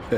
हाँ,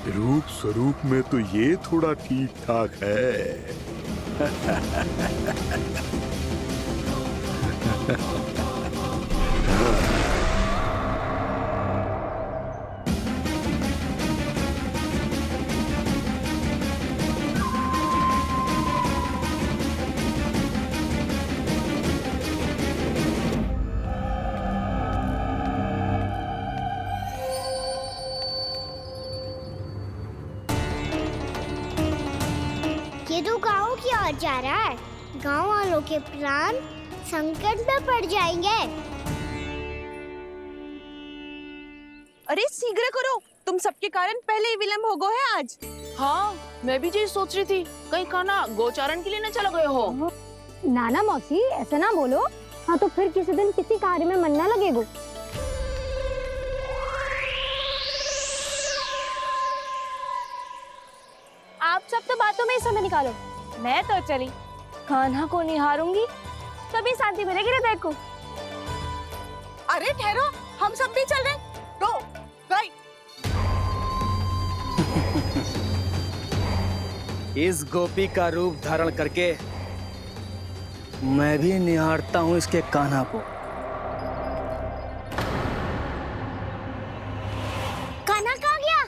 रूप स्वरूप में तो ये थोड़ा ठीक ठाक है। ये तो गाँव की ओर जा रहा है। गाँव वालों के प्राण संकट में पड़ जाएंगे। अरे शीघ्र करो, तुम सबके कारण पहले ही विलंब हो गया है आज। हाँ, मैं भी यही सोच रही थी, कहीं खाना गोचारण के लिए न चला गए हो। नाना मौसी ऐसे ना बोलो। हाँ तो फिर किसी दिन किसी कार्य में मन ना लगेगा। आप सब तो बातों में ही समय निकालो। मैं तो चली कान्हा को निहारूंगी, तभी शांति मिलेगी हृदय को। अरे ठहरो, हम सब भी चल रहे हैं। रो, गई। इस गोपी का रूप धारण करके मैं भी निहारता हूँ इसके कान्हा को। कान्हा कहाँ गया?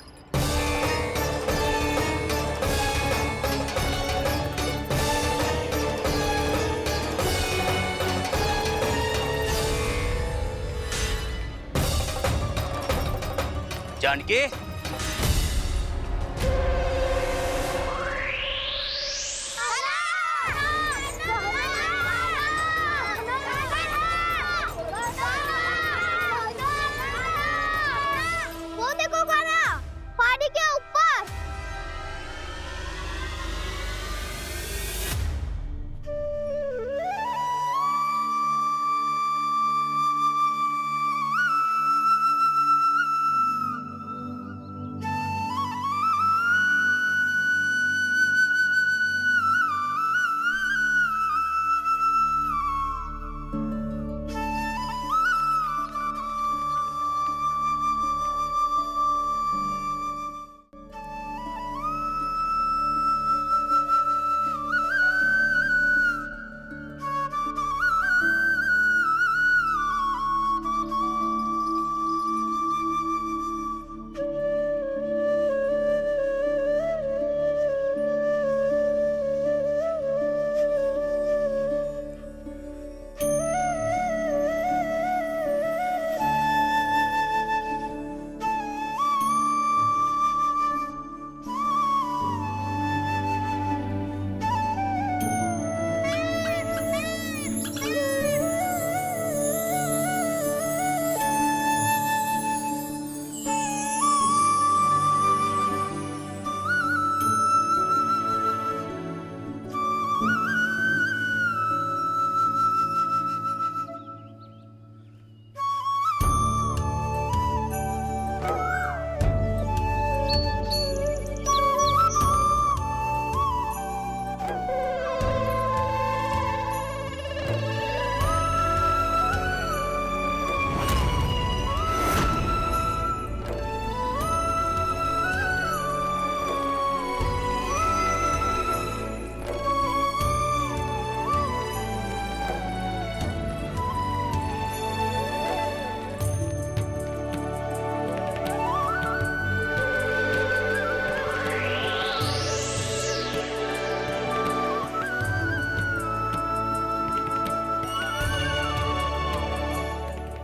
जानकी, वो देखो कान्हा, पहाड़ी के ऊपर।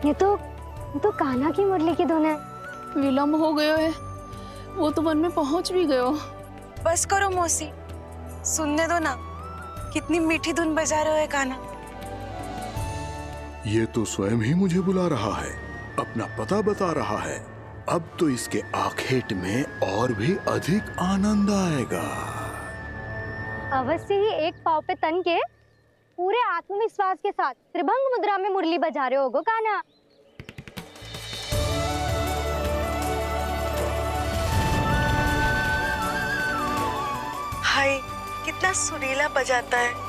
ये तो कान्हा की मुरली की धुन है। विलम्ब हो गयो है, वो तो वन में पहुंच भी गयो। बस करो मौसी, सुनने दो ना, कितनी मीठी धुन बजा रहे हो कान्हा। ये तो स्वयं ही मुझे बुला रहा है, अपना पता बता रहा है। अब तो इसके आखेट में और भी अधिक आनंद आएगा। अवश्य ही एक पाँव पे तन के पूरे आत्मविश्वास के साथ त्रिभंग मुद्रा में मुरली बजा रहे होगो कान्हा। हाय, कितना सुरीला बजाता है।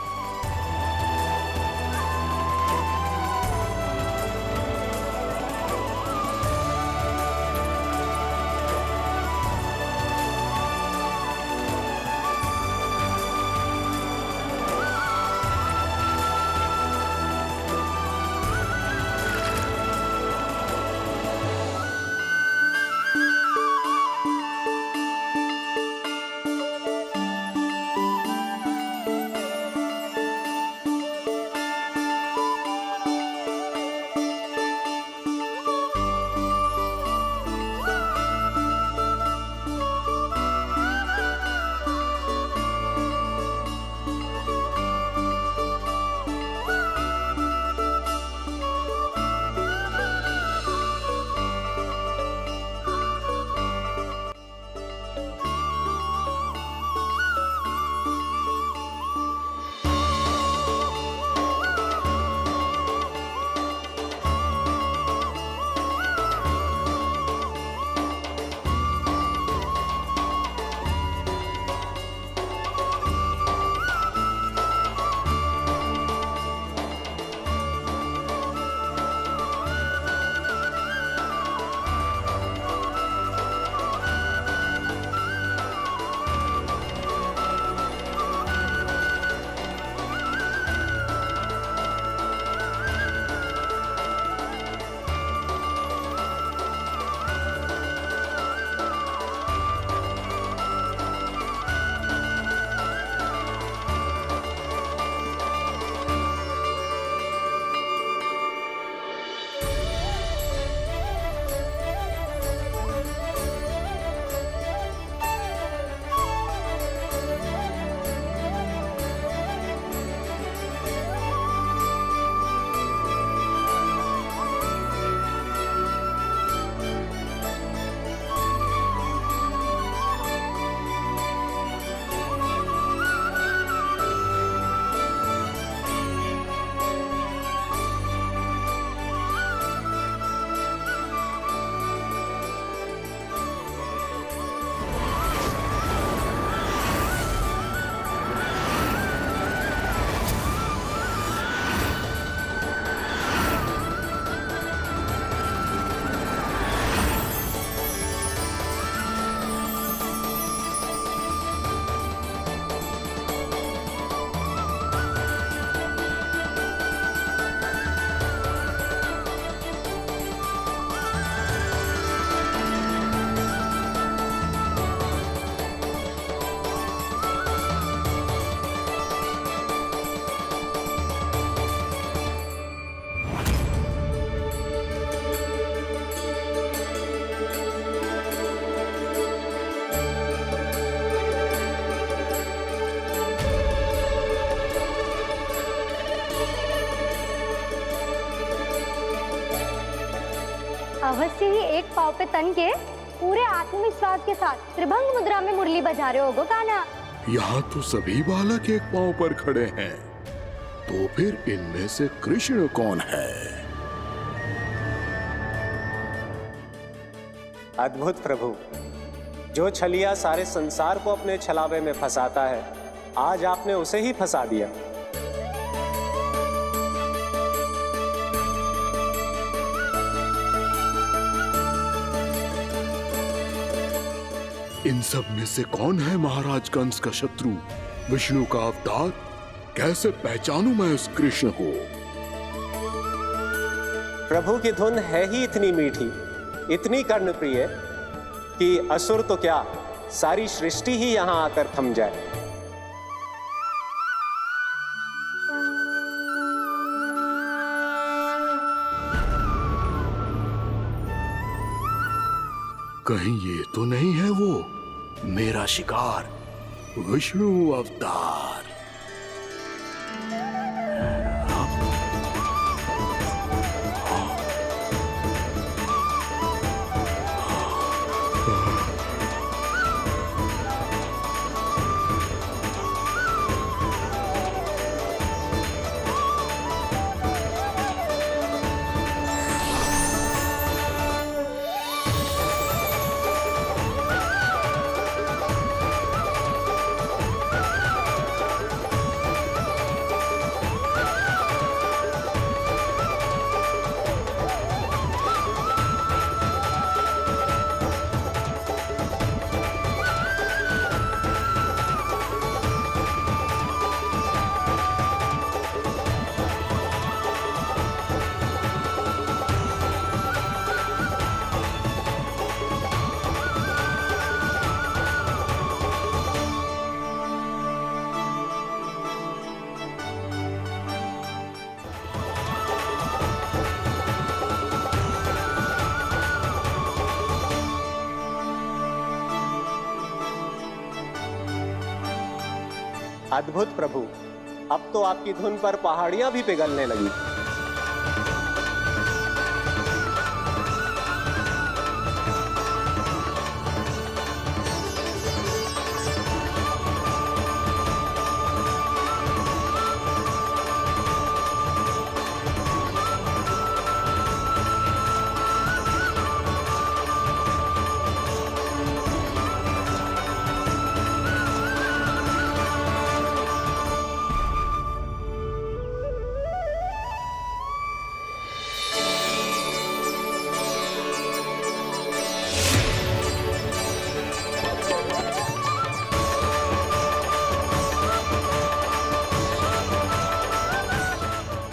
अवश्य ही एक पाँव पे तन के पूरे आत्मविश्वास के साथ त्रिभंग मुद्रा में मुरली बजा रहे होगो कान्हा। यहाँ तो सभी बालक एक पांव पर खड़े हैं, तो फिर इनमें से कृष्ण कौन है? अद्भुत प्रभु, जो छलिया सारे संसार को अपने छलावे में फंसाता है, आज आपने उसे ही फंसा दिया। इन सब में से कौन है महाराज कंस का शत्रु, विष्णु का अवतार? कैसे पहचानूं मैं उस कृष्ण को? प्रभु की धुन है ही इतनी मीठी, इतनी कर्णप्रिय कि असुर तो क्या, सारी सृष्टि ही यहां आकर थम जाए। कहीं ये तो नहीं है वो मेरा शिकार विष्णु अवतार? अद्भुत प्रभु, अब तो आपकी धुन पर पहाड़ियां भी पिघलने लगी।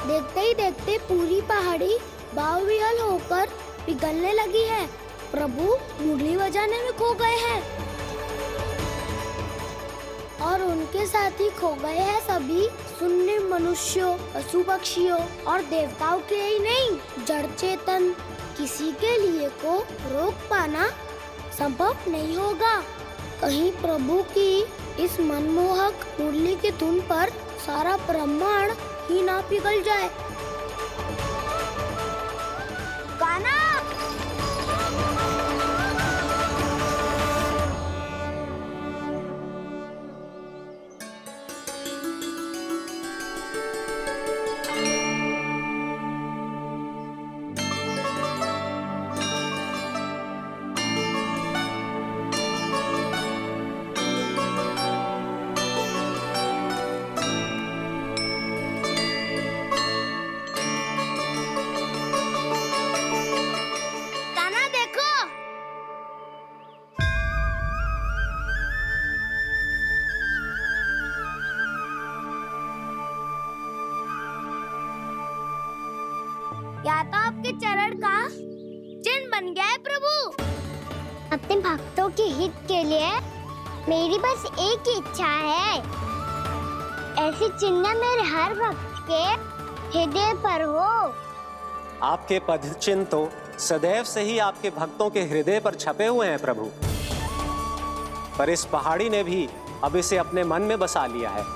देखते ही देखते पूरी पहाड़ी बावरियल होकर पिघलने लगी है। प्रभु मुरली बजाने में खो गए हैं और उनके साथ ही खो गए हैं सभी सुनने मनुष्यों, पशु पक्षियों और देवताओं के ही नहीं, जड़ चेतन किसी के लिए को रोक पाना संभव नहीं होगा। कहीं प्रभु की इस मनमोहक मुरली की धुन पर सारा ब्रह्मांड ही ना पिघल जाए। गाना या तो आपके चरण का चिन्ह बन गया है प्रभु। अपने भक्तों के हित के लिए मेरी बस एक ही इच्छा है, ऐसी चिन्ह मेरे हर भक्त के हृदय पर हो। आपके पद चिन्ह तो सदैव से ही आपके भक्तों के हृदय पर छपे हुए हैं प्रभु, पर इस पहाड़ी ने भी अब इसे अपने मन में बसा लिया है।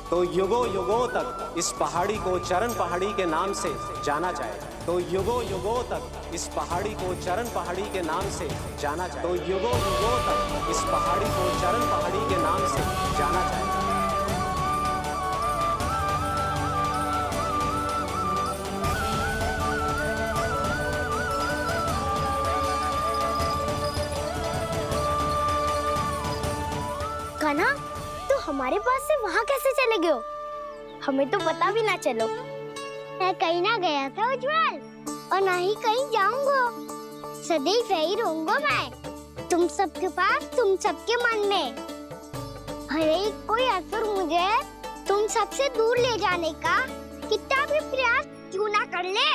तो युगों युगों तक इस पहाड़ी को चरण पहाड़ी के नाम से जाना जाए। तो युगों युगों तक इस पहाड़ी को चरण पहाड़ी के नाम से जाना जाए। तो युगों युगों तक इस पहाड़ी को चरण पहाड़ी के नाम से जाना जाए। कान्हा, तो हमारे पास से वहाँ कैसे चले गए हो? हमें तो पता भी ना चलो। मैं कहीं ना गया था उज्जवल, और ना ही कहीं जाऊंगा। सदैव यही रहूंगा मैं, तुम सबके पास, तुम सबके मन में। भले ही कोई असुर मुझे तुम सबसे दूर ले जाने का कितना भी प्रयास क्यों ना कर ले।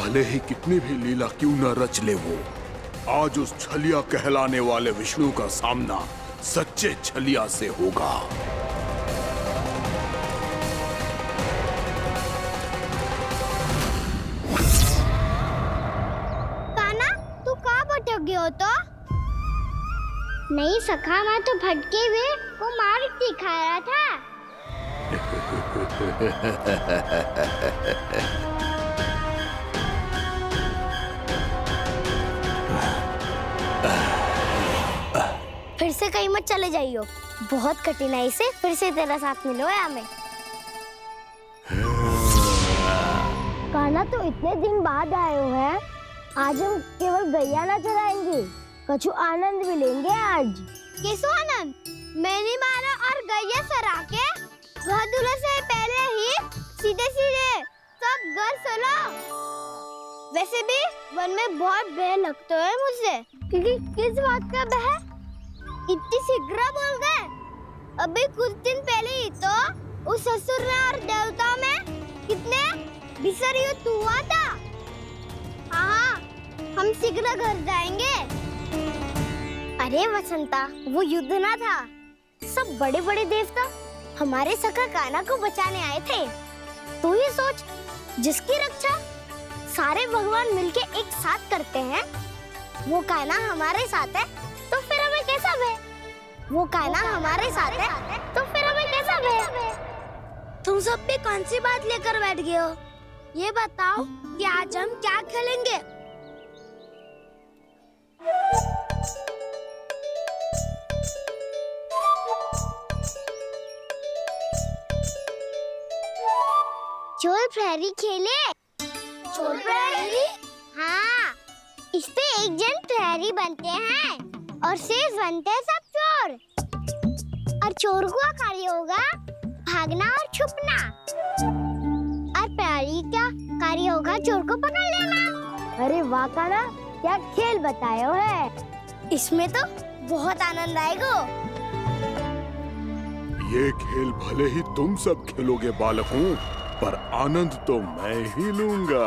भले ही कितनी भी लीला क्यों न रच ले वो, आज उस छलिया कहलाने वाले विष्णु का सामना सच्चे छलिया से होगा। कान्हा, तू कहाँ भटक गया हो तो? नहीं सखा, मैं तो भटके हुए वो मार दिखा रहा था। फिर से कहीं मत चले जाइयो, बहुत कठिनाई से फिर से तेरा साथ मिलो है हमें। कान्हा, तो इतने दिन बाद आए हो हैं, आज हम केवल गैया ना चराएंगे, कछु आनंद भी लेंगे आज। किसो आनंद? मेरी मारा और गैया सरा के वह दूल्हे से पहले ही सीधे सीधे सब घर सोलो। वैसे भी वन में बहुत भय लगता है मुझे, क्योंकि किस बात का भय? इतनी शीघ्र बोल गए। अभी कुछ दिन पहले ही तो उस ससुर में और देवता में कितने भीषण युद्ध हुआ था। हाँ, हम शीघ्र घर जाएंगे। अरे वसंता, वो युद्ध ना था, सब बड़े बड़े देवता हमारे सखा कान्हा को बचाने आए थे। तू ही सोच, जिसकी रक्षा सारे भगवान मिलके एक साथ करते हैं, वो कान्हा हमारे साथ है, तो फिर हमें कैसा भय? वो कान्हा हमारे साथ है, तो फिर हमें कैसा भय? तुम सब भी कौन सी बात लेकर बैठ गए हो? ये बताओ कि आज हम क्या खेलेंगे? चोर प्रहरी खेले? चोर प्रहरी? हाँ, इस पे एक जन प्रहरी बनते हैं और शेष बनते हैं सब चोर। और चोर का कार्य होगा भागना और छुपना, और प्रहरी का कार्य होगा चोर को पकड़ लेना। अरे वाह कान्हा, क्या खेल बताया है। इसमें तो बहुत आनंद आएगा। ये खेल भले ही तुम सब खेलोगे बालकों, पर आनंद तो मैं ही लूंगा।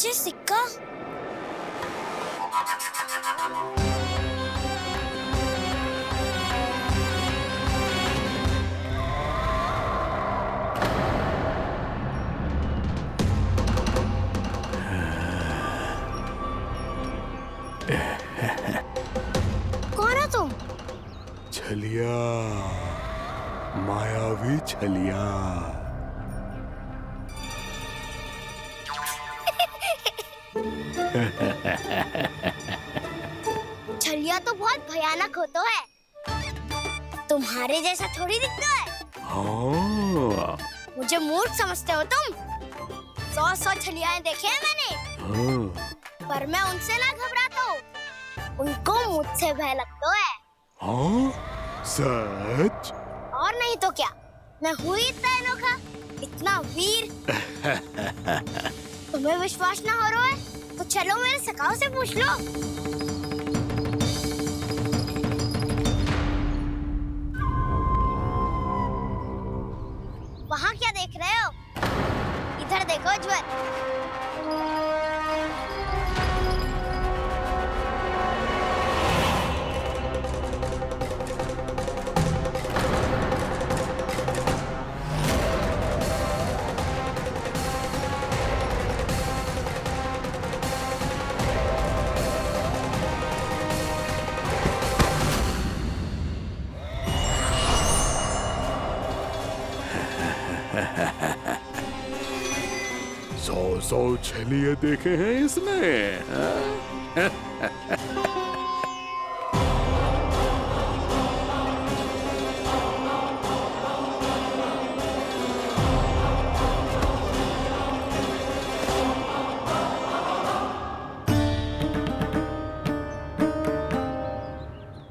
ये सिक्का कौन हो तुम? छलिया, मायावी छलिया। छलिया तो बहुत भयानक होता है, तुम्हारे जैसा थोड़ी दिखता है। हाँ, मुझे मूर्ख समझते हो तुम? 100 छलियाएं देखे हैं मैंने, हाँ, पर मैं उनसे ना घबराता हूँ, उनको मुझसे भय लगता है। हाँ, सच? और नहीं तो क्या, मैं हूँ ही इतना अनोखा, इतना वीर। तुम्हें विश्वास ना हो रहा है तो चलो मेरे सखाओं से पूछ लो। वहाँ क्या देख रहे हो? इधर देखो ज्वर। सौ छलिए देखे हैं इसने।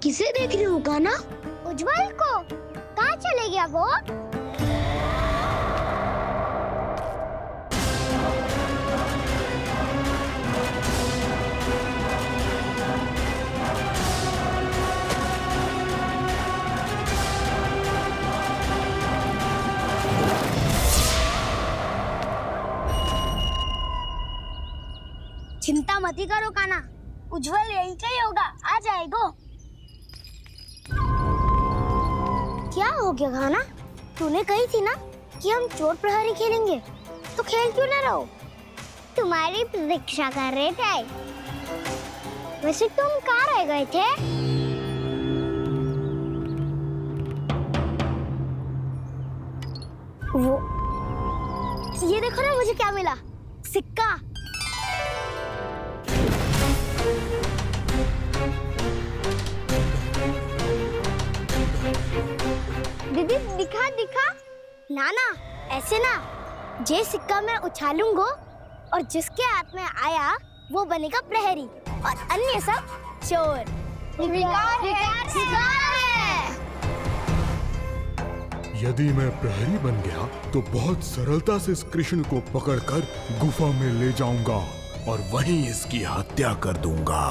किसे देख रही हो कान्हा? उज्जवल को। कहाँ चले गया वो? चिंता मत ही करो काना, उज्जवल यही का ही होगा, आ जाएगा। क्या हो गया काना? तूने कही थी ना कि हम चोर प्रहरी खेलेंगे, तो खेल क्यों ना रहो? तुम्हारी प्रतीक्षा कर रहे थे। वैसे तुम कहाँ रह गए थे? वो ये देखो ना, मुझे क्या मिला, सिक्का। दीदी दिखा दिखा। ना ना, ऐसे ना, जे सिक्का मैं उछालूंगा और जिसके हाथ में आया वो बनेगा प्रहरी और अन्य सब चोर। स्वीकार है। यदि मैं प्रहरी बन गया तो बहुत सरलता से इस कृष्ण को पकड़कर गुफा में ले जाऊंगा और वहीं इसकी हत्या कर दूंगा।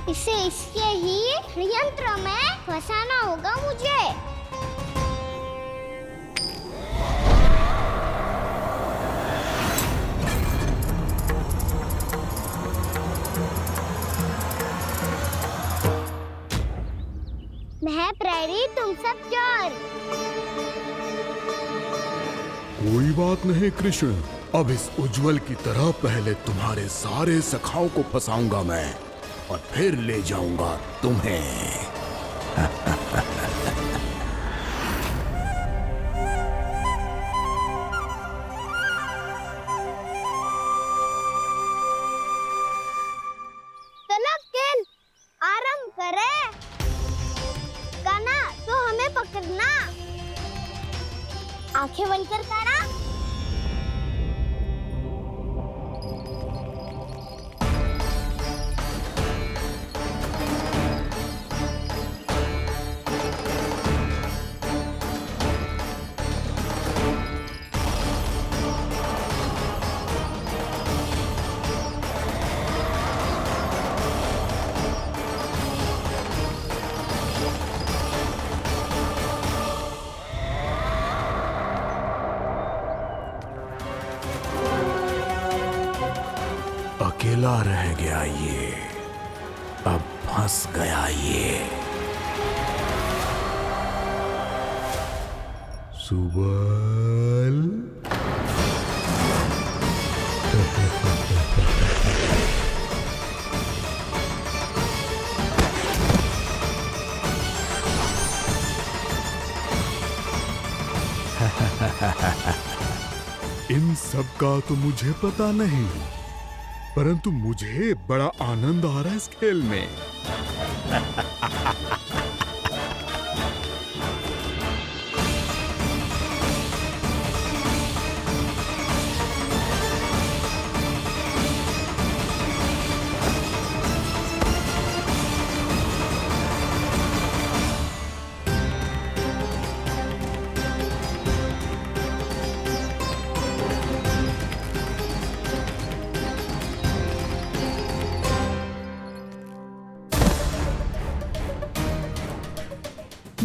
इसे इसके ही यंत्र में फंसाना होगा मुझे। मैं प्रहरी, तुम सब चोर। कोई बात नहीं कृष्ण, अब इस उज्जवल की तरह पहले तुम्हारे सारे सखाओं को फंसाऊंगा मैं और फिर ले जाऊंगा तुम्हें। चलो खेल आरंभ करें। काना तो हमें पकड़ना। आंखें बंद कर काना। अकेला रह गया ये, अब फंस गया ये। सुबल इन सब का तो मुझे पता नहीं, परंतु मुझे बड़ा आनंद आ रहा है इस खेल में।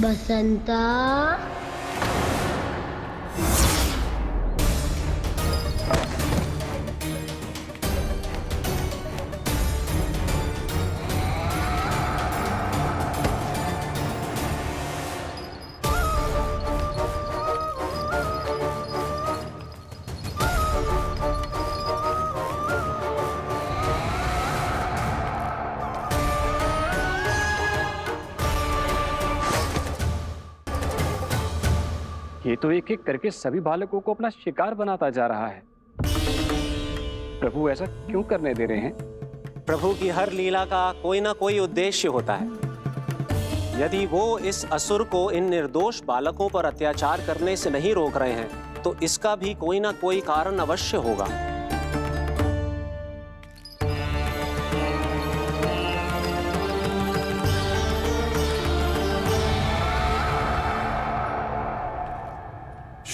बसंता, ये तो एक एक करके सभी बालकों को अपना शिकार बनाता जा रहा है। प्रभु ऐसा क्यों करने दे रहे हैं? प्रभु की हर लीला का कोई ना कोई उद्देश्य होता है। यदि वो इस असुर को इन निर्दोष बालकों पर अत्याचार करने से नहीं रोक रहे हैं तो इसका भी कोई ना कोई कारण अवश्य होगा।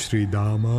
श्री दामा,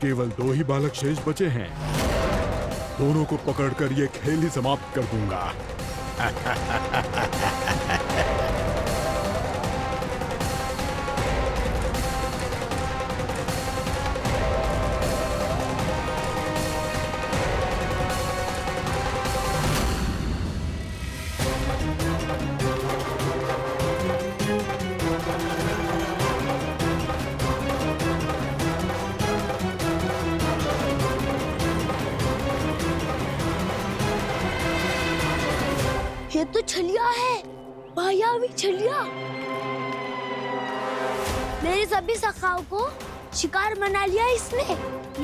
केवल 2 ही बालक शेष बचे हैं। दोनों को पकड़कर ये खेल ही समाप्त कर दूंगा। ये तो छलिया है, मायावी छलिया। मेरे सभी सखाओं को शिकार बना लिया इसने।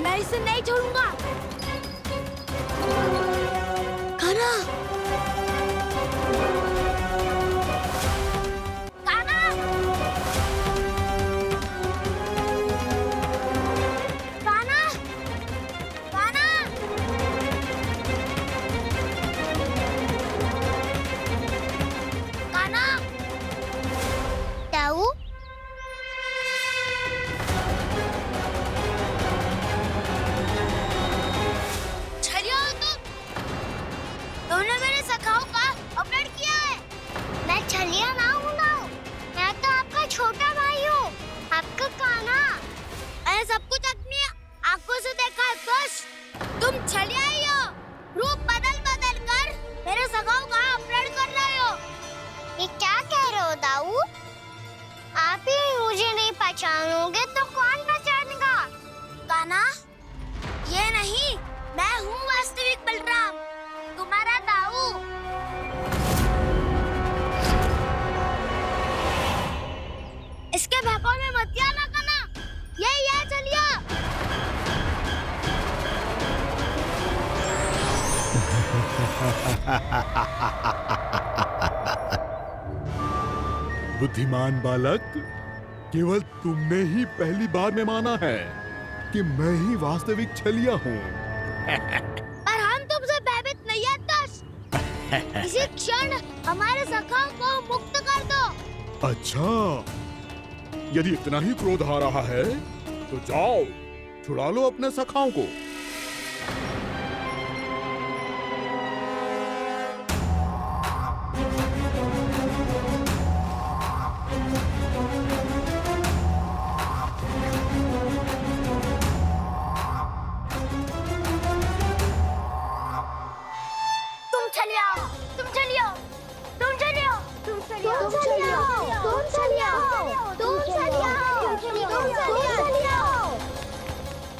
मैं इसे नहीं छोड़ूंगा। कान्हा, कान्हा, कान्हा, कान्हा। कान्हा, ताऊ, छलिया हो तुम। तुमने मेरे सखाओं का अपहरण किया है। मैं छलिया ना हूँ ना, मैं तो आपका छोटा भाई हूँ, आपका कान्हा। मैंने सब कुछ अपनी आंखों से देखा है। बस तुम छलिया ही हो। रूप बदल बदल कर मेरे सखाओं का अपहरण कर रहे हो। ये क्या कह रहे हो दाऊ? आप ही मुझे नहीं पहचानोगे तो कौन पहचानेगा? कान्हा, ये नहीं, मैं हूँ वास्तविक बलराम, तुम्हारा दाऊ। इसके भौकाल में मत आना कान्हा, यही है छलिया। बुद्धिमान बालक, केवल तुमने ही पहली बार में माना है कि मैं ही वास्तविक छलिया हूँ। पर हम तुमसे भयभीत नहीं है दस। इसी क्षण हमारे सखाओं को मुक्त कर दो। अच्छा, यदि इतना ही क्रोध आ रहा है तो जाओ, छुड़ा लो अपने सखाओं को। तुम छलिया, तुम छलिया, तुम छलिया, तुम छलिया, तुम छलिया, तुम छलिया, तुम छलिया, तुम छलिया।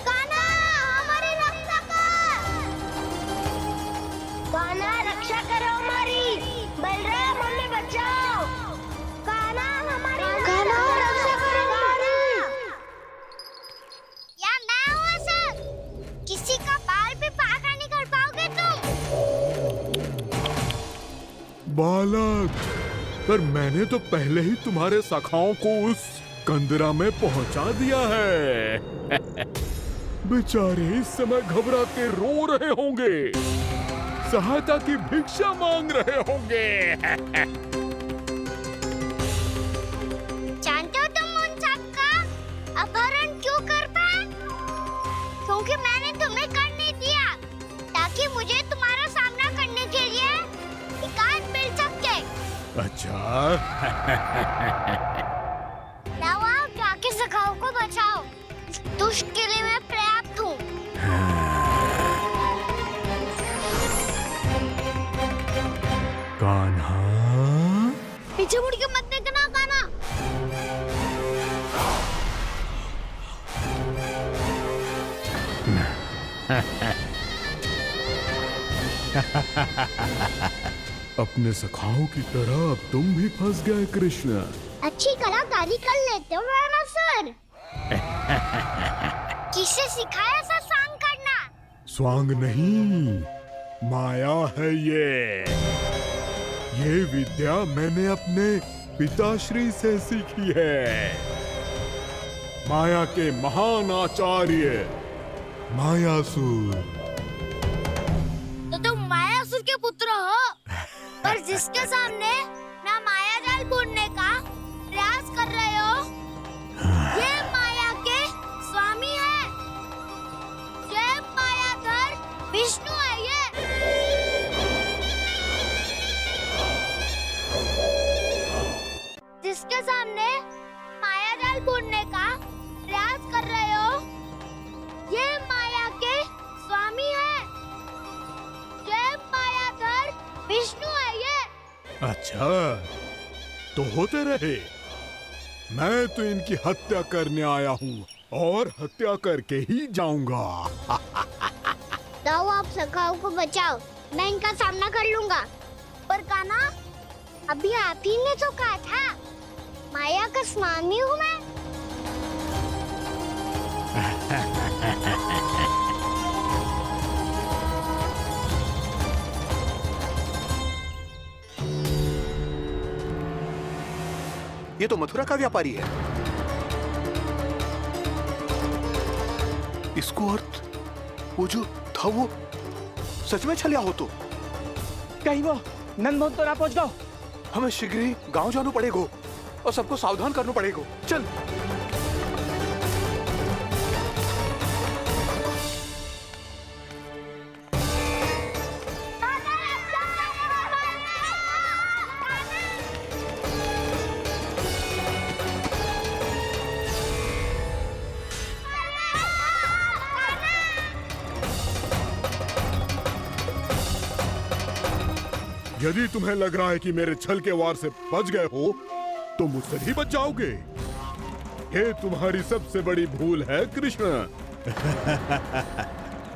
कान्हा, हमारी रक्षा कर। कान्हा, रक्षा करो हमारी। बलराम, हमें बचाओ। कान्हा, हमारी रक्षा करो हमारी। या मैं हूँ सर। किसी का बाल भी पाका नहीं कर पाओगे तुम। बालक, पर मैंने तो पहले ही तुम्हारे सखाओं को उस कंदरा में पहुंचा दिया है। बेचारे इस समय घबरा के रो रहे होंगे, सहायता की भिक्षा मांग रहे होंगे। जानते हो तुम उन सबका अपहरण क्यों कर पाए? क्योंकि मैंने तुम्हें कर नहीं दिया, ताकि मुझे तुम्हारा सामना करने के लिए एकांत मिल सके। अच्छा। जाओ, आओ, जाके सखाओं को बचाओ। इस दुष्ट के लिए मैं पर्याप्त हूँ। कान्हा, पीछे मुड़ के मत देखना कान्हा। अपने सखाओं की तरह अब तुम भी फंस गए कृष्ण। अच्छी कलाकारी कर लेते हो सर। किससे सिखाया ऐसा सांग करना? स्वांग नहीं, माया है ये विद्या मैंने अपने पिताश्री से सीखी है। माया के महान आचार्य मायासुर। तो तुम मायासुर के पुत्र हो, पर जिसके सामने मैं माया जाल बुनने का प्रयास कर रहे हो, ये माया के स्वामी है। उसके सामने माया जाल बुनने का प्रयास कर रहे हो? ये माया के स्वामी है, ये मायाधर विष्णु है ये। अच्छा, तो होते रहे। मैं तो इनकी हत्या करने आया हूँ और हत्या करके ही जाऊंगा। जाओ आप सखाओं को बचाओ, मैं इनका सामना कर लूंगा। पर कान्हा, अभी आप ही ने तो कहा था माया का स्वामी हूँ मैं। ये तो मथुरा का व्यापारी है। इसको अर्थ वो जो था वो सच में छलिया हो तो कहीं वो नंदमोहन तो ना पहुंच गो। हमें शीघ्र ही गांव जाना पड़ेगा और सबको सावधान करना पड़ेगा। चल। यदि तुम्हें लग रहा है कि मेरे छल के वार से बच गए हो, तो मुझसे भी बच जाओगे। ये तुम्हारी सबसे बड़ी भूल है कृष्ण।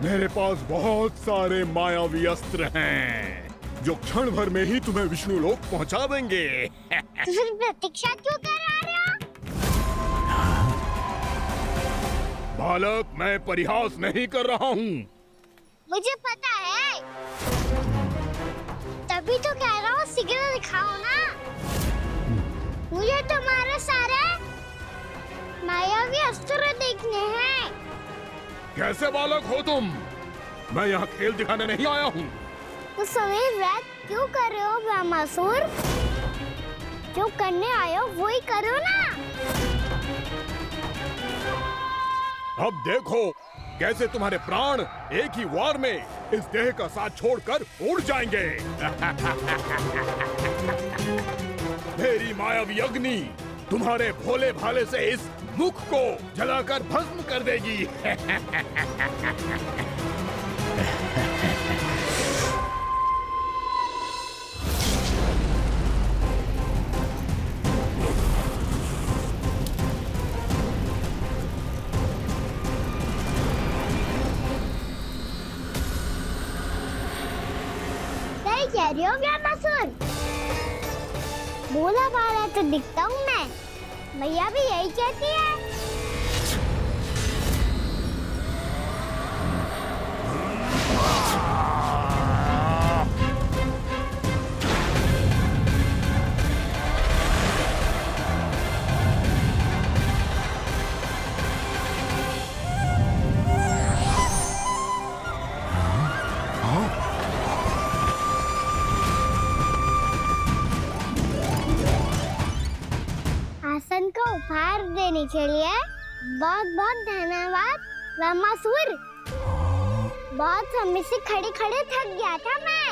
मेरे पास बहुत सारे मायावी अस्त्र हैं, जो क्षण भर में ही तुम्हें विष्णु लोक पहुंचा देंगे। तो फिर प्रतीक्षा क्यों कर रहे हो? बालक, मैं परिहास नहीं कर रहा हूँ। मुझे पता है, तभी तो कह रहा हूँ शीघ्र दिखाओ ना। मुझे तुम्हारे सारे मायावी अस्त्र देखने हैं। कैसे बालक हो तुम? मैं यहाँ खेल दिखाने नहीं आया हूँ। तो समय व्रत क्यों कर रहे हो ब्रह्मासुर? जो करने आए हो वो ही करो ना। अब देखो कैसे तुम्हारे प्राण एक ही वार में इस देह का साथ छोड़कर उड़ जाएंगे। मेरी मायावी अग्नि तुम्हारे भोले भाले से इस मुख को जलाकर भस्म कर देगी। कह रही हो ब्रह्मासुर? बोला बाला तो दिखता हूँ मैं। मैया भी यही कहती है। आसन को उपहार देने के लिए बहुत बहुत धन्यवाद ब्रह्मासुर। बहुत समय से खड़े खड़े थक गया था मैं।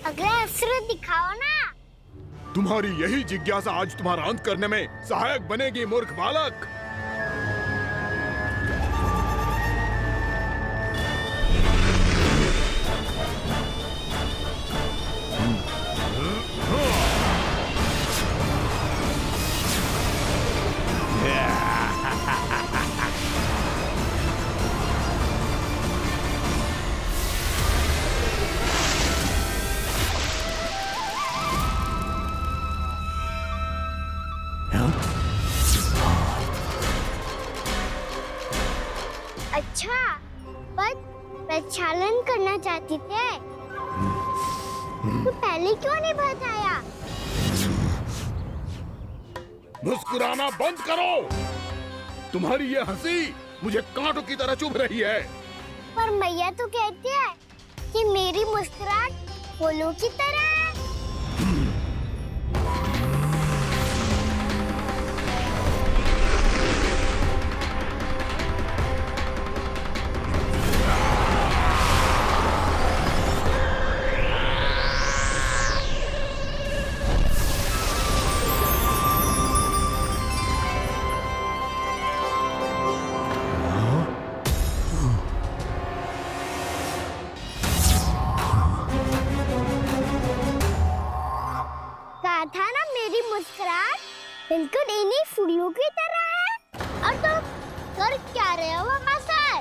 अगला अस्त्र दिखाओ ना। तुम्हारी यही जिज्ञासा आज तुम्हारा अंत करने में सहायक बनेगी मूर्ख बालक। अच्छा, पर प्रक्षालन करना चाहती थे तो पहले क्यों नहीं बताया? मुस्कुराना बंद करो। तुम्हारी ये हंसी मुझे कांटों की तरह चुभ रही है। पर मैया तो कहती है कि मेरी मुस्कुराहट फूलों की तरह है। कहा था ना मेरी मुस्कुराहट बिल्कुल इन्हीं फूलों की तरह है। और तुम कर क्या रहे हो सर?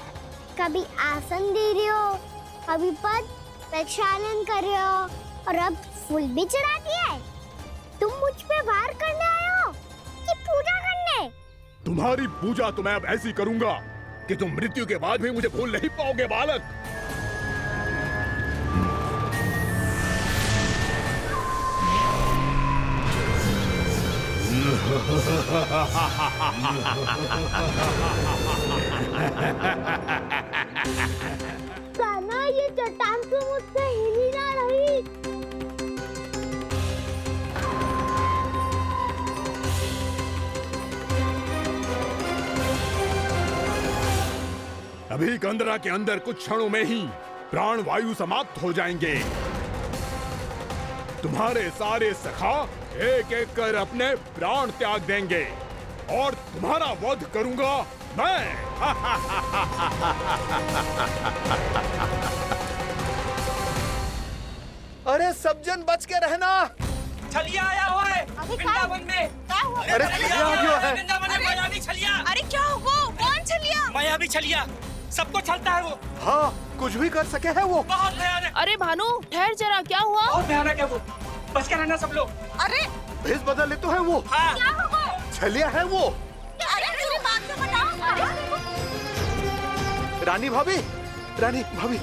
कभी आसन दे रहे हो, कभी पद प्रक्षालन कर रहे हो और अब फूल भी चढ़ा दिया है। तुम मुझ पे वार करने आए हो कि पूजा करने? तुम्हारी पूजा तो मैं अब ऐसी करूंगा कि तुम मृत्यु के बाद भी मुझे भूल नहीं पाओगे बालक। कान्हा, ये चट्टान तो मुझसे हिल ही ना रही। अभी कंदरा के अंदर कुछ क्षणों में ही प्राण वायु समाप्त हो जाएंगे। तुम्हारे सारे सखा एक एक कर अपने प्राण त्याग देंगे और तुम्हारा वध करूंगा मैं। अरे सब जन बच के रहना। छलिया आया हुआ है वृंदावन में। अरे छलिया आ गया है। वृंदावन में मायावी छलिया। अरे क्या हुआ? कौन छलिया? मायावी छलिया सबको छलता है वो। हाँ, कुछ भी कर सके है वो। बहुत भयानक। अरे भानु ठहर जरा, क्या हुआ? बहुत भयानक है वो, बच के रहना सब लोग। अरे भेष बदल ले तो है वो। हाँ। क्या हुआ? छलिया है वो। अरे मेरी बात तो बताओ। रानी भाभी, रानी भाभी,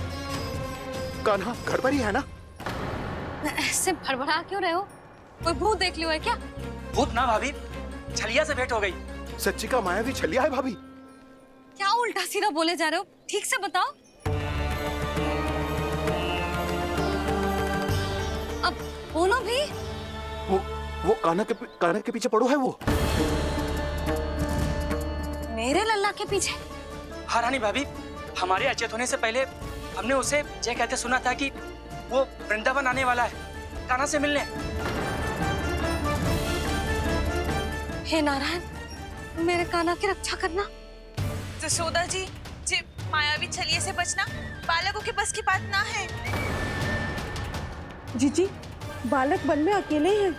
कान्हा घर पर ही है ना? ऐसे भड़बड़ा क्यों रहे हो? कोई भूत देख लियो है क्या? भूत ना भाभी, छलिया से भेंट हो गई। सच्ची का मायावी छलिया है भाभी। क्या उल्टा सीधा बोले जा रहे हो? ठीक से बताओ। अब बोलो भी। वो कान्हा के पीछे पड़ो है वो। मेरे लल्ला के पीछे? हाँ रानी भाभी, हमारे अचेत होने से पहले हमने उसे ये कहते सुना था कि वो वृंदावन आने वाला है कान्हा से मिलने। हे नारायण, मेरे कान्हा की रक्षा करना। जसोदा जी, मायावी छलिए से बचना बालकों के बस की बात ना है। जीजी, बालक वन में अकेले ही हैं।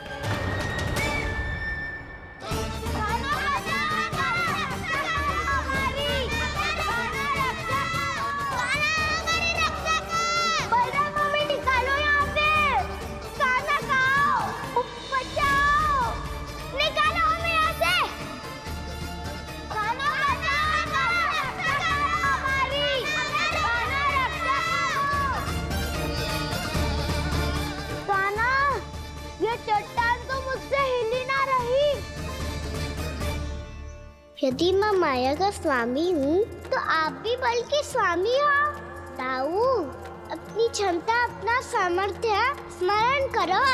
यदि मैं माया का स्वामी हूँ तो आप भी बल के स्वामी हो। ताऊ, अपनी क्षमता, अपना सामर्थ्य स्मरण करो।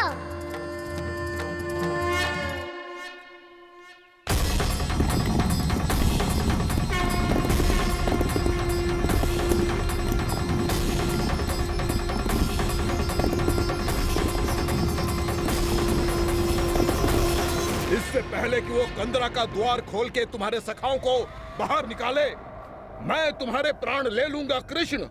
इससे पहले कि वो कंदरा का द्वार खोल के तुम्हारे सखाओं को बाहर निकाले, मैं तुम्हारे प्राण ले लूंगा कृष्ण।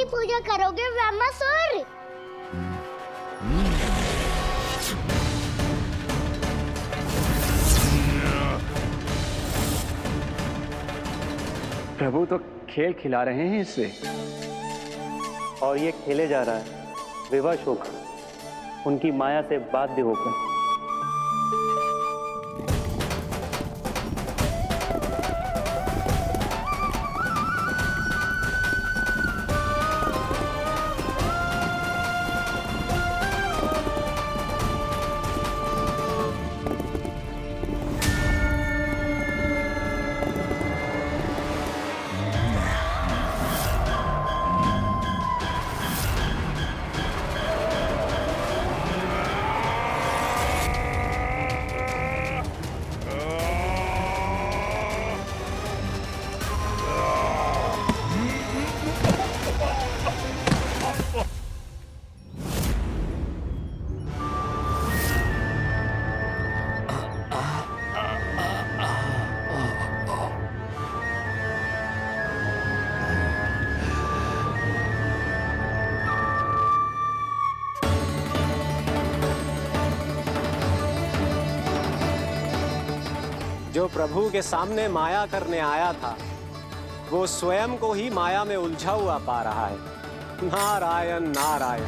पूजा करोगे ब्रह्मासुर? प्रभु तो खेल खिला रहे हैं इससे। और ये खेले जा रहा है विवश होकर, उनकी माया से बाध्य होकर। जो प्रभु के सामने माया करने आया था, वो स्वयं को ही माया में उलझा हुआ पा रहा है। नारायण नारायण।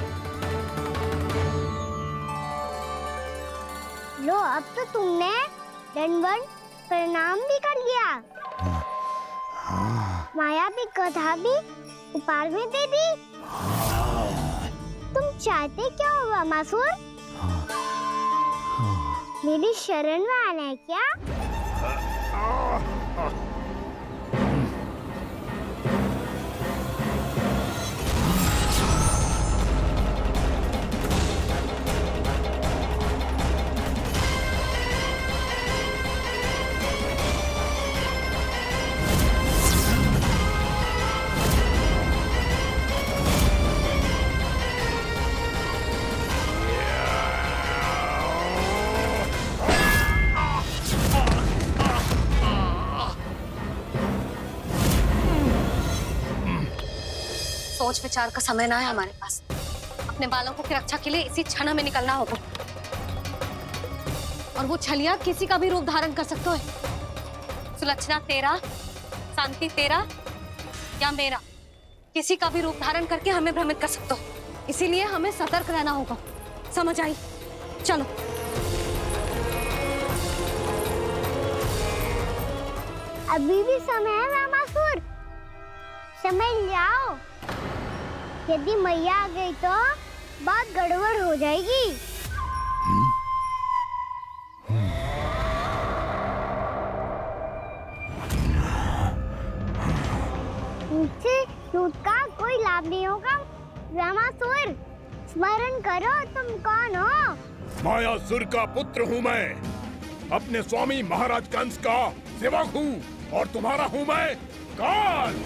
लो, अब तो तुमने दंडवत प्रणाम भी कर लिया, माया भी कथा भी उपहार भी दे दी। तुम चाहते क्या हो ब्रह्मासुर? मेरी शरण में आना है क्या? सोच विचार का समय ना है हमारे पास। अपने बालकों की रक्षा के लिए इसी क्षण हमें निकलना होगा। और वो छलिया किसी का भी रूप धारण कर सकते है। सुलक्षणा तेरा, शांति तेरा या मेरा, किसी का भी रूप धारण करके हमें भ्रमित कर सकते हो। इसीलिए हमें सतर्क रहना होगा। समझ आई? चलो। अभी भी समय है ब्रह्मासुर, समझ जाओ। यदि मैया आ गई तो बात गड़बड़ हो जाएगी। मुझसे झूठ का कोई लाभ नहीं होगा। ब्रह्मासुर, स्मरण करो तुम कौन हो। मायासुर का पुत्र हूँ मैं, अपने स्वामी महाराज कंस का सेवक हूँ, और तुम्हारा हूँ मैं काल।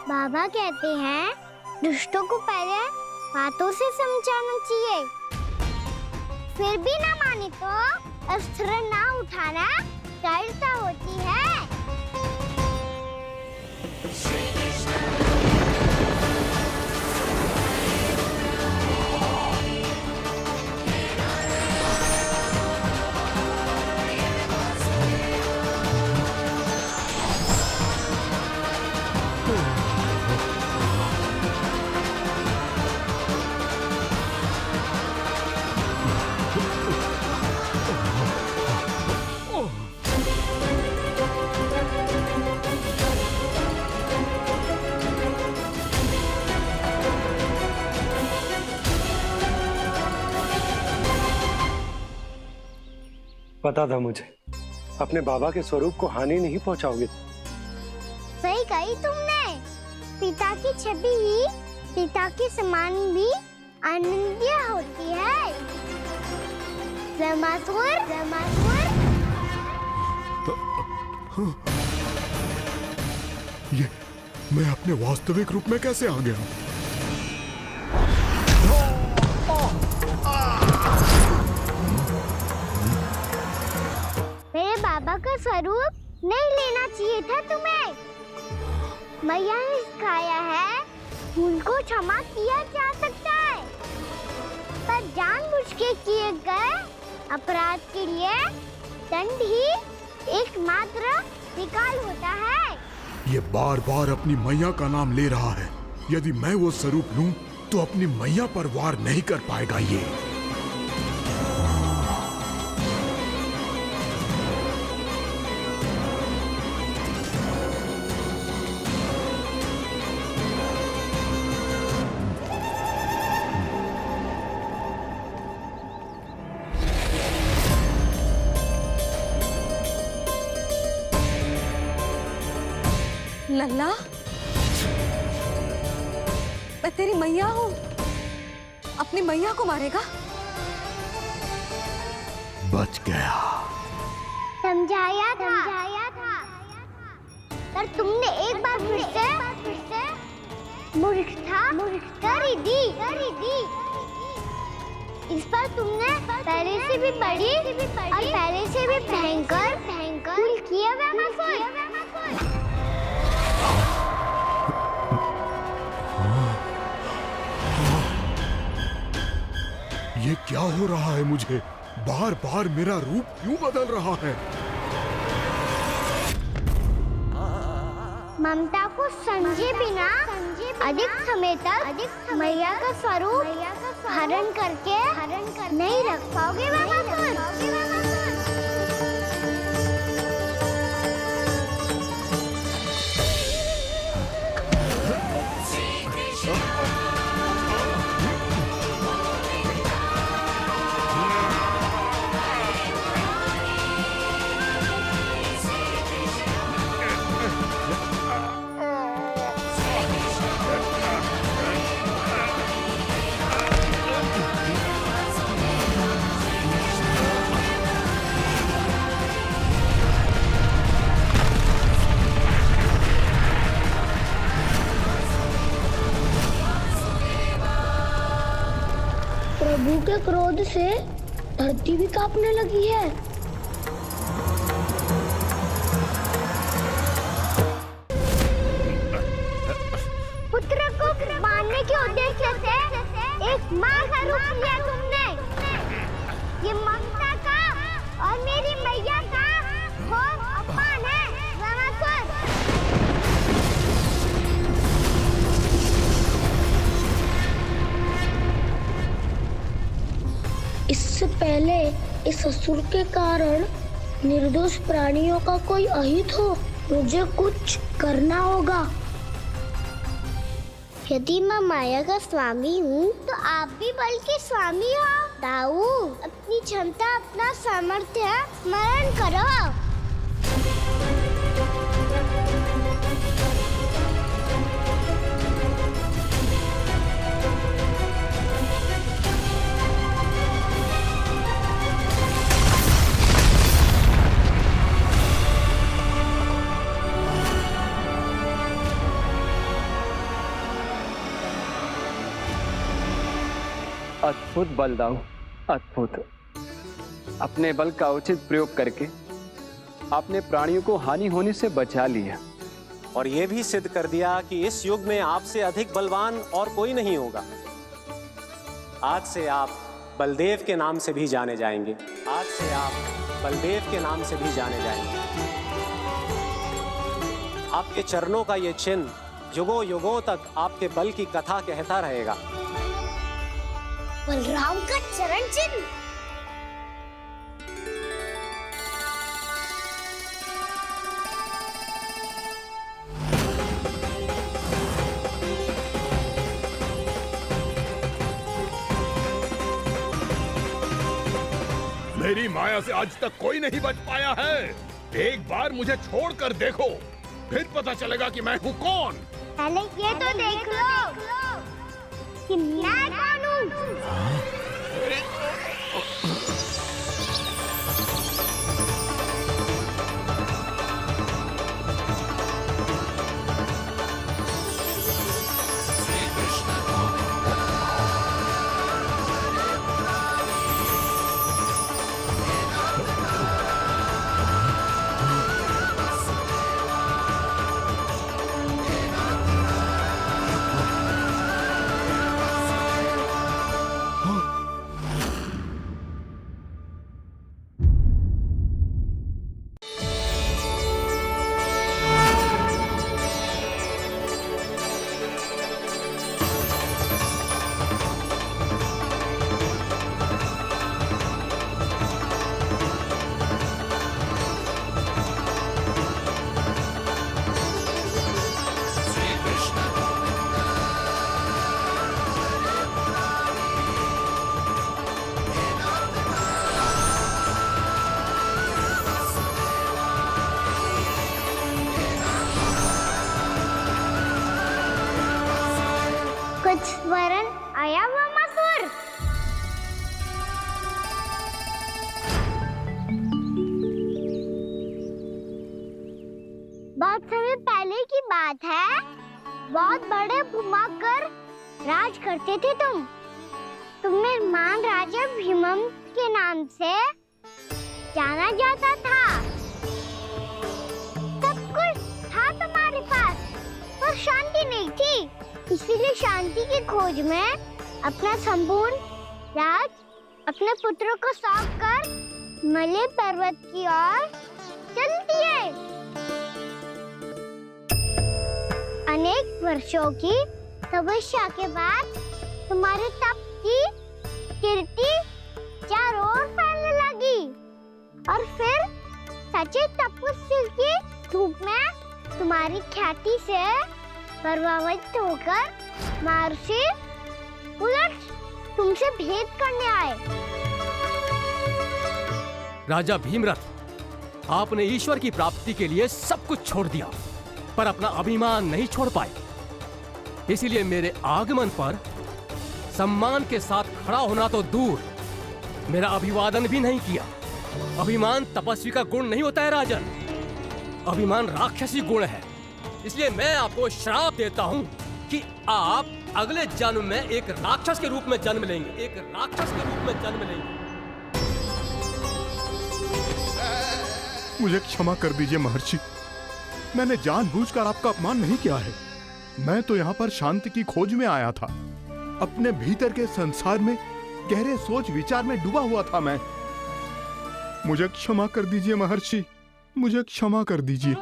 बाबा कहते हैं दुष्टों को पहले बातों से समझाना चाहिए, फिर भी ना माने तो अस्त्र ना उठाना दृढ़ता होती है। पता था मुझे, अपने बाबा के स्वरूप को हानि नहीं पहुंचाओगे। सही कही तुमने। पिता की छवि ही पिता के समान भी आनंदीय होती है। ज़मासुर, ज़मासुर। ये मैं अपने वास्तविक रूप में कैसे आ गया? मेरे बाबा का स्वरूप नहीं लेना चाहिए था तुम्हें। मैया ने सिखाया है, भूल को क्षमा किया जा सकता है, पर जानबूझ के किए गए अपराध के लिए दंड ही एकमात्र विकल्प होता है। ये बार बार अपनी मैया का नाम ले रहा है। यदि मैं वो स्वरूप लूं, तो अपनी मैया पर वार नहीं कर पाएगा ये। लल्ला, मैं तेरी मैया हूँ, अपनी मैया को मारेगा? बच गया। समझाया था, पर तुमने एक बार फिर से मूर्खता कर ही दी। इस पर तुमने पहले से भी बड़ी और पहले से भी भयंकर भूल किया ज़मासुर। ये क्या हो रहा है मुझे? बार बार मेरा रूप क्यों बदल रहा है? ममता को समझे बिना अधिक समय तक मैया का स्वरूप हरण करके नहीं रख पाओगे ज़मासुर। प्रभु के क्रोध से धरती भी कांपने लगी है। पुत्र को मारने के उद्देश्य से एक माँ का रूप लिया तुमने। ये ममता का और मेरी मैया का घोर अपमान है ज़मासुर। इससे पहले इस असुर के कारण निर्दोष प्राणियों का कोई अहित हो, मुझे कुछ करना होगा। यदि मैं माया का स्वामी हूँ, तो आप भी बल के स्वामी हो। दाऊ, अपनी क्षमता, अपना सामर्थ्य स्मरण करो। अद्भुत बल दाऊ, अद्भुत। अपने बल का उचित प्रयोग करके आपने प्राणियों को हानि होने से बचा लिया और ये भी सिद्ध कर दिया कि इस युग में आपसे अधिक बलवान और कोई नहीं होगा। आज से आप बलदेव के नाम से भी जाने जाएंगे। आज से आप बलदेव के नाम से भी जाने जाएंगे। आपके चरणों का ये चिन्ह युगों युगों तक आपके बल की कथा कहता रहेगा। बलराम का चरण चिन्ह। मैं मेरी माया से आज तक कोई नहीं बच पाया है। एक बार मुझे छोड़कर देखो, फिर पता चलेगा कि मैं हूँ कौन। पहले ये तो देख लो कि मैं कौन हूँ। कुछ वरन आया हुआ मसूर। बहुत समय पहले की बात है, बहुत बड़े भूमाकर राज करते थे तुम्हें महान राजा भीमम के नाम से जाना जाता था। सब कुछ था तुम्हारे पास, पर शांति नहीं थी। इसीलिए शांति की खोज में अपना संपूर्ण राज अपने पुत्रों को सौंप कर मलय पर्वत की ओर चल दिए। अनेक वर्षों की तपस्या के बाद तुम्हारे तप की कीर्ति चारों ओर फैलने लगी और फिर सच्चे तपस्वी के रूप में तुम्हारी ख्याति से प्रभावित होकर महर्षि उलट तुमसे भेंट करने आए। राजा भीमरथ, आपने ईश्वर की प्राप्ति के लिए सब कुछ छोड़ दिया, पर अपना अभिमान नहीं छोड़ पाए। इसीलिए मेरे आगमन पर सम्मान के साथ खड़ा होना तो दूर, मेरा अभिवादन भी नहीं किया। अभिमान तपस्वी का गुण नहीं होता है राजन, अभिमान राक्षसी गुण है। इसलिए मैं आपको श्राप देता हूँ कि आप अगले जन्म में एक राक्षस के रूप में जन्म लेंगे, एक राक्षस के रूप में जन्म लेंगे। मुझे क्षमा कर दीजिए महर्षि, मैंने जानबूझकर आपका अपमान नहीं किया है। मैं तो यहाँ पर शांति की खोज में आया था। अपने भीतर के संसार में गहरे सोच विचार में डूबा हुआ था मैं। मुझे क्षमा कर दीजिए महर्षि, मुझे क्षमा कर दीजिए।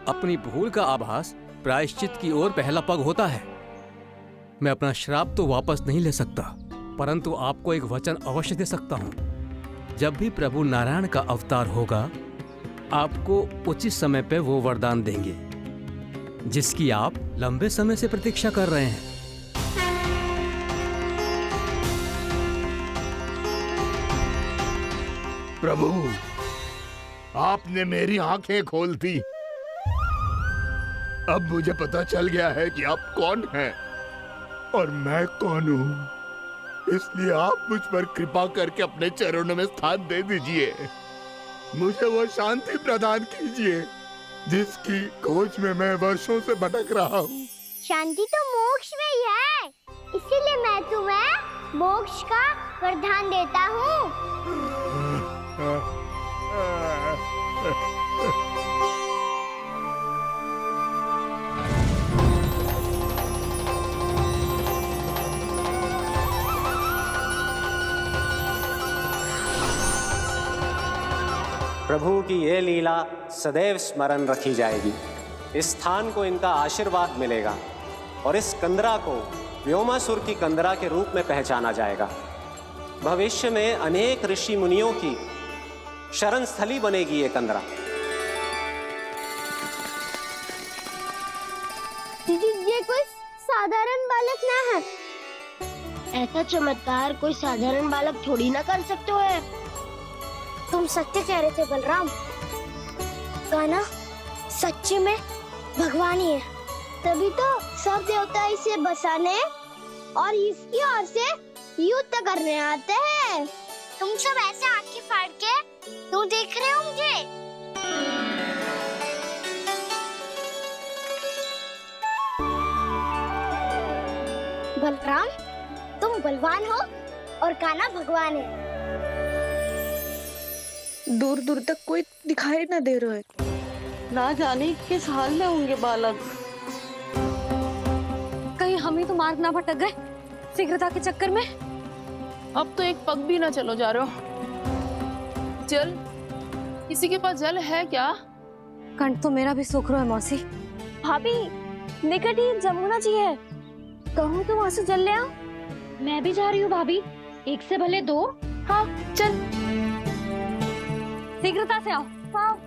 अपनी भूल का आभास प्रायश्चित की ओर पहला पग होता है। मैं अपना श्राप तो वापस नहीं ले सकता, परंतु आपको एक वचन अवश्य दे सकता हूँ। जब भी प्रभु नारायण का अवतार होगा, आपको उचित समय पे वो वरदान देंगे जिसकी आप लंबे समय से प्रतीक्षा कर रहे हैं। प्रभु, आपने मेरी आंखें खोल दी। अब मुझे पता चल गया है कि आप कौन हैं और मैं कौन हूँ। इसलिए आप मुझ पर कृपा करके अपने चरणों में स्थान दे दीजिए। मुझे वो शांति प्रदान कीजिए जिसकी खोज में मैं वर्षों से भटक रहा हूँ। शांति तो मोक्ष में ही है, इसीलिए मैं तुम्हें मोक्ष का वरदान देता हूँ। प्रभु की ये लीला सदैव स्मरण रखी जाएगी। इस स्थान को इनका आशीर्वाद मिलेगा और इस कंदरा को व्योमासुर की कंदरा के रूप में पहचाना जाएगा। भविष्य में अनेक ऋषि मुनियों की शरण स्थली बनेगी ये कंदरा। ये कोई साधारण बालक ना है। ऐसा चमत्कार कोई साधारण बालक थोड़ी ना कर सकते है। तुम सत्य कह रहे थे बलराम। कान्हा सच्ची में भगवान ही है। तभी तो सब देवता इसे बसाने और इसकी ओर से युद्ध करने आते हैं। तुम सब ऐसे आंखें फाड़ के क्यों देख रहे हो मुझे? बलराम, तुम बलवान हो और कान्हा भगवान है। दूर दूर तक कोई दिखाई ना दे रहा है। ना जाने किस हाल में होंगे बालक। कहीं हम ही तो मार्ग ना भटक गए शीघ्रता के चक्कर में। अब तो एक पग भी ना चलो जा रहे हो। जल, किसी के पास जल है क्या? कंठ तो मेरा भी सूख रहा है मौसी। भाभी, निकट ही जमुना जी है, कहूँ तो वहाँ से जल ले आओ। मैं भी जा रही हूँ भाभी, एक से भले दो। हाँ चल, शीघ्रता से आओ। हाँ।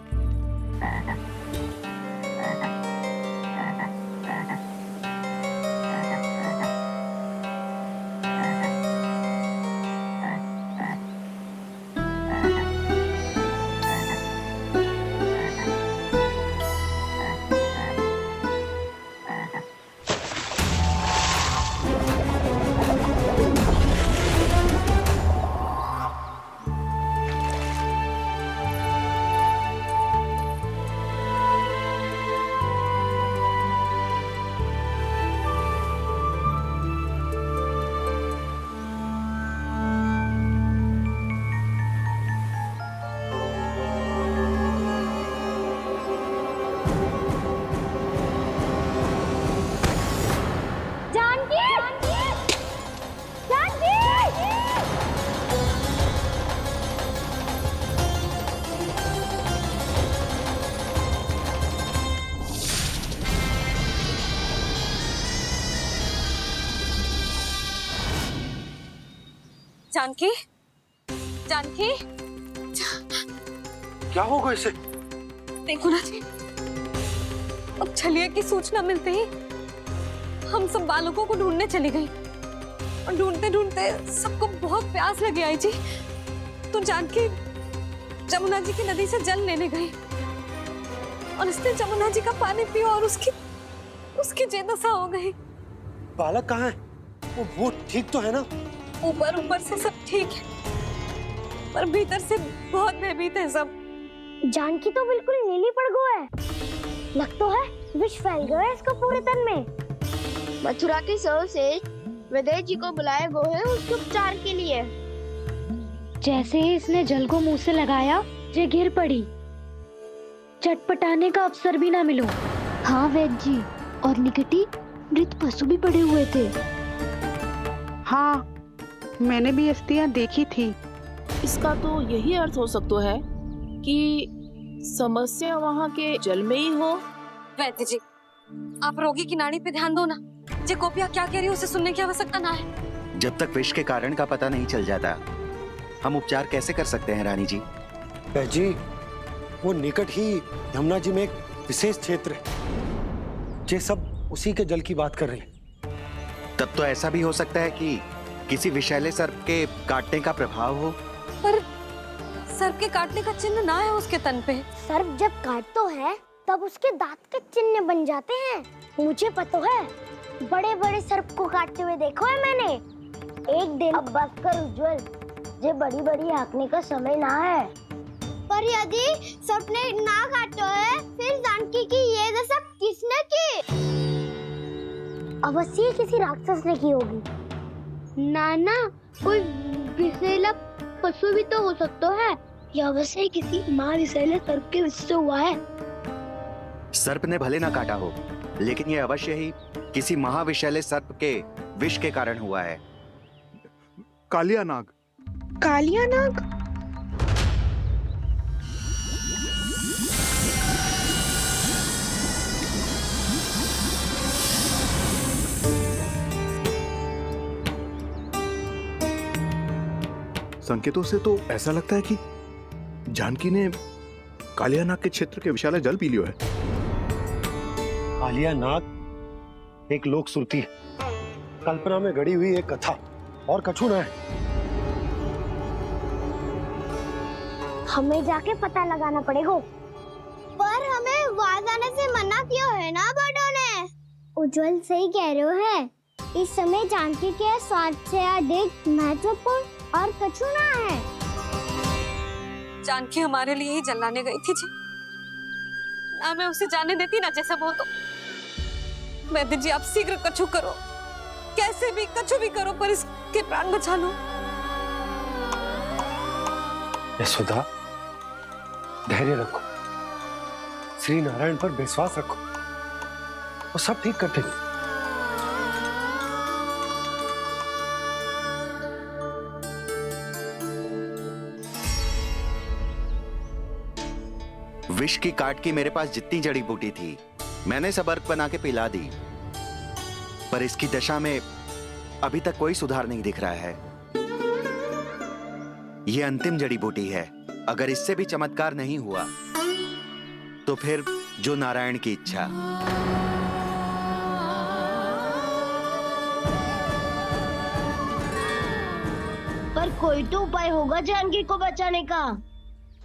जानकी, जानकी, क्या होगा इसे? देखो ना जी, अब छलिया की सूचना मिलते ही हम सब बालकों को ढूंढने चली गई और ढूंढते ढूंढते सबको बहुत प्यास लगी आई जी। तो जानकी जमुना जी की नदी से जल लेने गई और उसने जमुना जी का पानी पिया और उसकी जेदशा हो गई। बालक कहाँ है? वो ठीक तो है ना? ऊपर से सब ठीक है, पर भीतर से बहुत भयभीत है सब। जानकी तो बिल्कुल नीली पड़ गई है। लग तो है विष फैल गया है इसको पूरे तन में। मथुरा के सौ से विदेह जी को बुलाए गए हैं उसके उपचार के लिए। जैसे ही इसने जल को मुंह से लगाया, ये गिर पड़ी। चटपटाने का अवसर भी ना मिलो। हाँ वैद्य जी, और निकटी मृत पशु भी पड़े हुए थे। हाँ, मैंने भी अस्थियां देखी थी। इसका तो यही अर्थ हो सकता है कि समस्या वहाँ के जल में ही हो। वैद्य जी, आप रोगी की नाड़ी पे ध्यान दो ना। जे गोपिया क्या कह रही है उसे सुनने की आवश्यकता ना है। जब तक विष के कारण का पता नहीं चल जाता, हम उपचार कैसे कर सकते हैं रानी जी? जी, वो निकट ही यमुना जी में एक विशेष क्षेत्र है। ये सब उसी के जल की बात कर रहे हैं। तब तो ऐसा भी हो सकता है कि किसी विषैले सर्प के काटने का प्रभाव हो। पर सर्प के काटने का चिन्ह ना है उसके तन पे। सर्प जब काटता है तब उसके दांत के चिन्ह बन जाते हैं। मुझे पता है, बड़े बड़े सर्प को काटते हुए देखो है मैंने। एक दिन अब बस कर उज्जवल, ये बड़ी बड़ी हाँकने का समय ना है। पर यदि सर्प ने ना काटा है, फिर जानकी की ये दशा किसने की? अवश्य किसी राक्षस ने की होगी। नाना, कोई विषैला पशु भी तो हो सकता है। यह अवश्य किसी माँ विषैले सर्प के विष से हुआ है। सर्प ने भले ना काटा हो, लेकिन यह अवश्य ही किसी महाविषैले सर्प के विष के कारण हुआ है। कालिया नाग। कालिया नाग? संकेतों से तो ऐसा लगता है कि जानकी ने कालिया नाग के क्षेत्र के विशाल जल पी लियो है। कालिया नाग एक लोक श्रुति है, कल्पना में गढ़ी हुई एक कथा, और कछु ना है। हमें जाके पता लगाना पड़ेगा। पर हमें वहाँ जाने से मना क्यों है ना बड़ों ने? उज्जवल सही कह रहे हो है। इस समय जानकी के स्वार्थ से अधिक महत्वपूर्ण और कछु ना है। जानकी हमारे लिए ही जलाने गई थी जी। ना मैं उसे जाने देती ना जैसा वो तो। वैद्य जी आप शीघ्र कछु करो, कैसे भी कछु भी करो, पर इसके प्राण बचा लो। यशोदा, धैर्य रखो, श्री नारायण पर विश्वास रखो, वो सब ठीक कर देंगे। विष की काट की मेरे पास जितनी जड़ी बूटी थी मैंने सब अर्क बना के पिला दी, पर इसकी दशा में अभी तक कोई सुधार नहीं दिख रहा है। यह अंतिम जड़ी बूटी है, अगर इससे भी चमत्कार नहीं हुआ तो फिर जो नारायण की इच्छा। पर कोई तो उपाय होगा जानकी को बचाने का।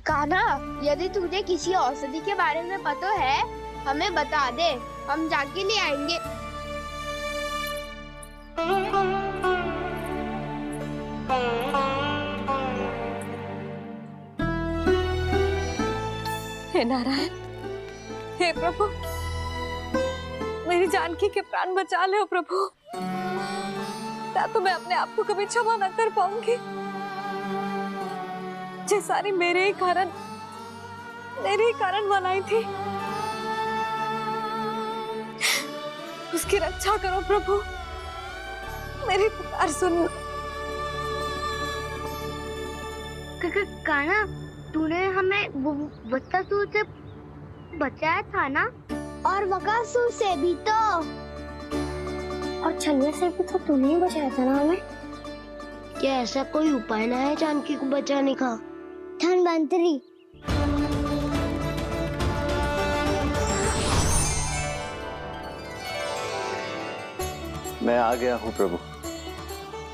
कान्हा, यदि तुझे किसी औषधि के बारे में पता है हमें बता दे, हम जाके ले आएंगे। हे नारायण, हे प्रभु, मेरी जानकी के प्राण बचा ले प्रभु। या तो मैं अपने आप को कभी क्षमा न कर पाऊंगी। ये सारी मेरे ही कारण बनाई थी। उसकी रक्षा करो प्रभु, मेरी पुकार सुनो। कान्हा, तूने हमें बत्तासुर से बचाया था ना? और बकासुर से भी तो। और छलवे से भी तो तूने ही बचाया था ना हमें? क्या ऐसा कोई उपाय ना है जानकी को बचाने का? धन्वंतरी, मैं आ गया हूं प्रभु,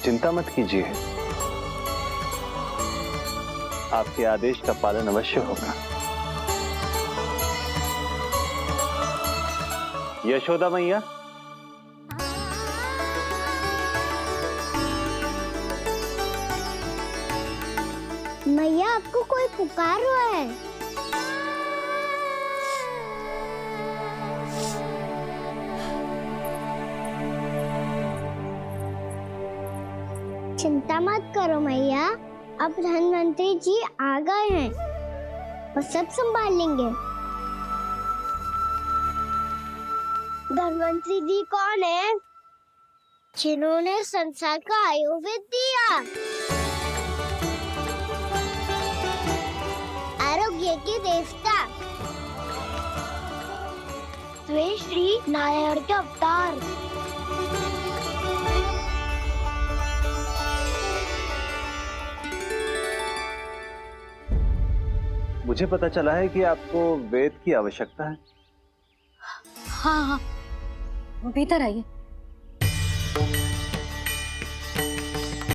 चिंता मत कीजिए, आपके आदेश का पालन अवश्य होगा। यशोदा मैया, मैया आपको कोई पुकार रहा है। चिंता मत करो मैया, अब धन्वंतरी जी आ गए हैं और सब संभाल लेंगे। धन्वंतरी जी कौन है? जिन्होंने संसार का आयुर्वेद दिया, आरोग्य के देवता, वे श्री नारायण के अवतार। मुझे पता चला है कि आपको वेद की आवश्यकता है। हाँ, भीतर आइए।